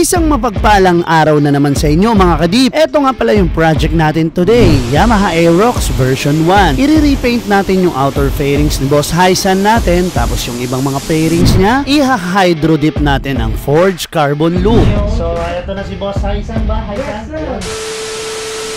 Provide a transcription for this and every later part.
Isang mapagpalang araw na naman sa inyo mga kadip. Ito nga pala yung project natin today, Yamaha Aerox version 1. I-repaint natin yung outer fairings ni Boss Hysan natin, tapos yung ibang mga fairings niya, i-hydro dip natin ang forged carbon loop. So ito na si Boss Hysan ba? Hysan?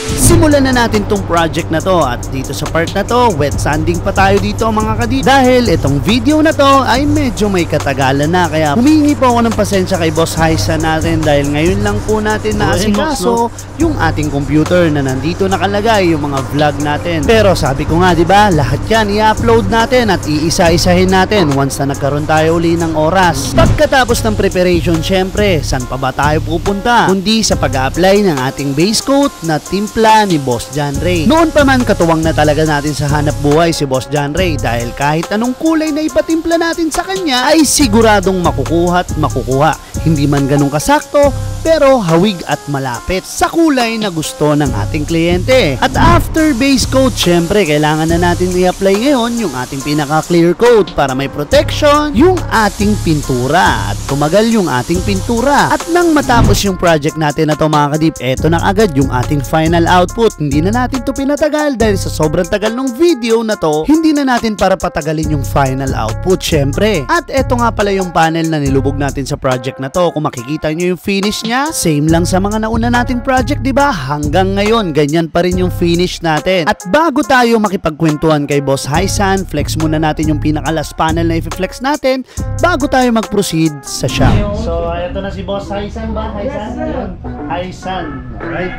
Simulan na natin tong project na to, at dito sa part na to, wet sanding pa tayo dito mga kadip. Dahil itong video na to ay medyo may katagalan na, kaya humingi po ako ng pasensya kay Boss Hysan natin dahil ngayon lang po natin naasikaso yung ating computer na nandito nakalagay yung mga vlog natin. Pero sabi ko nga, 'di ba, lahat yan i-upload natin at iisa-isahin natin once na nagkaroon tayo uli ng oras. Pagkatapos ng preparation, syempre, saan pa ba tayo pupunta kundi sa pag-a-apply ng ating base coat na timpla ni Boss John Ray. Noon pa man, katuwang na talaga natin sa hanap buhay si Boss John Ray dahil kahit anong kulay na ipatimpla natin sa kanya ay siguradong makukuha at makukuha. Hindi man ganun kasakto, pero hawig at malapit sa kulay na gusto ng ating kliyente. At after base coat, syempre kailangan na natin i-apply ngayon yung ating pinaka-clear coat para may protection yung ating pintura at tumagal yung ating pintura. At nang matapos yung project natin na to mga kadip, eto na agad yung ating final output. Hindi na natin to pinatagal dahil sa sobrang tagal ng video na to, hindi na natin para patagalin yung final output syempre. At eto nga pala yung panel na nilubog natin sa project na to. Kung makikita nyo yung finish niya, same lang sa mga nauna nating project, diba? Hanggang ngayon, ganyan pa rin yung finish natin. At bago tayo makipagkwentuhan kay Boss Hysan, flex muna natin yung pinaka-last panel na i-flex natin bago tayo mag-proceed sa shop. So, ito na si Boss Hysan ba? Hysan? Yes, Hysan. Alright.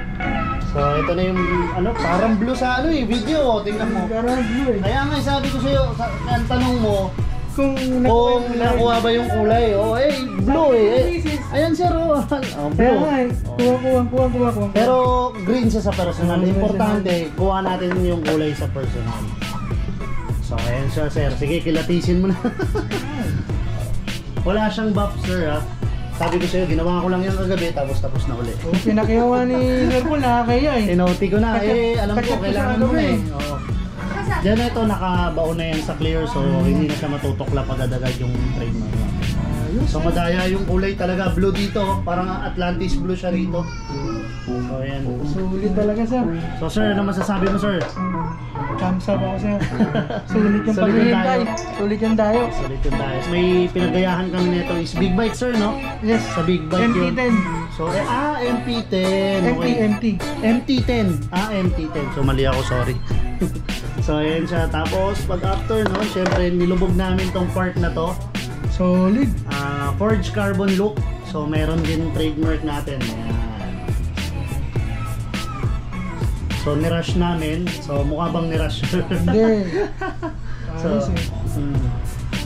So, ito na yung, parang blue sa video. Tingnan mo. Parang blue eh. Kaya nga, sabi ko sa'yo, ang tanong mo, kung nakuha ba yung kulay. Blue eh. Ayan sir, blue. Kuha. Pero green siya sa personal. Importante, kuha natin yung kulay sa personal. So ayan siya sir. Sige, kilatisin mo na. Wala siyang buff sir ha. Sabi ko sa'yo, ginawa ko lang yung kagabi, tapos na uli. Pinakihawa ni Nerpo na kaya eh. Inauti ko na alam ko, kailangan mo eh. Diyan ito, nakabaon na yan sa clear, so hindi na siya matutukla pag-adagad yung trademark. So madaya yung kulay talaga, blue dito, parang Atlantis blue siya rito. So ayan. Sulit talaga sir. So sir, ano masasabi mo sir? Thumbs up ako sir. Sulit yung paghihintay. Sulit yung dayo. Sulit yung dayo. May pinagayahan kami nito is Big Bike sir, no? Yes. Sa Big Bike yun. MT10. So MP10. Okay. MT10. MT10. So mali ako, sorry. So ayan siya. Tapos pag after no, syempre nilubog namin tong part na to. Solid. Forged carbon look. So meron din trademark natin. Ayan. So nirush namin. So mukha bang nirush? Hindi. So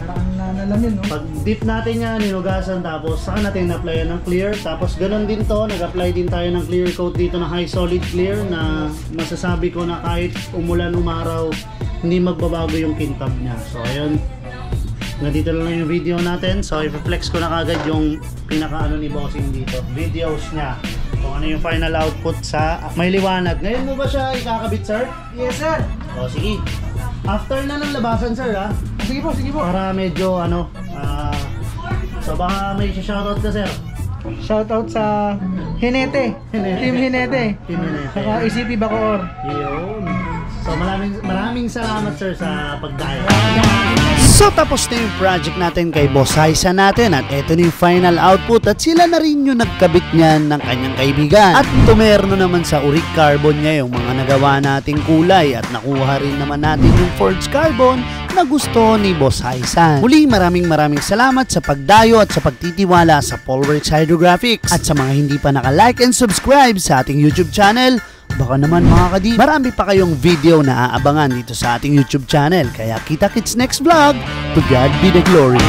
parang nanalamin no. Pag dip natin yan, ninugasan, tapos saka natin na-applyan ng clear. Tapos ganun din to, nag-apply din tayo ng clear coat dito na high solid clear na masasabi ko na kahit umulan, umaraw, hindi magbabago yung kintab niya. So ayun, nandito lang yung video natin. So i-flex ko na kagad yung pinaka ni bossing dito, videos niya, kung ano yung final output sa may liwanag. Ngayon mo ba siya ikakabit sir? Yes sir. O sige, after na ng labasan sir ha. Sige po. Para medyo so baka may shoutout ka sir. Shoutout sa Hinete. Team Hinete. Saka ECP Bacoor. Yun. So maraming salamat sir sa pagdayo. So tapos na yung project natin kay Boss Hysan natin, at eto na yung final output, at sila na rin yung nagkabit niyan ng kanyang kaibigan. At tumerno naman sa uric carbon niya yung mga nagawa nating kulay, at nakuha rin naman natin yung forged carbon na gusto ni Boss Hysan. Muli, maraming salamat sa pagdayo at sa pagtitiwala sa Polworks Hydrographics. At sa mga hindi pa naka-like and subscribe sa ating YouTube channel, baka naman mga kadip, marami pa kayong video na aabangan dito sa ating YouTube channel. Kaya kita-kits next vlog. To God be the glory.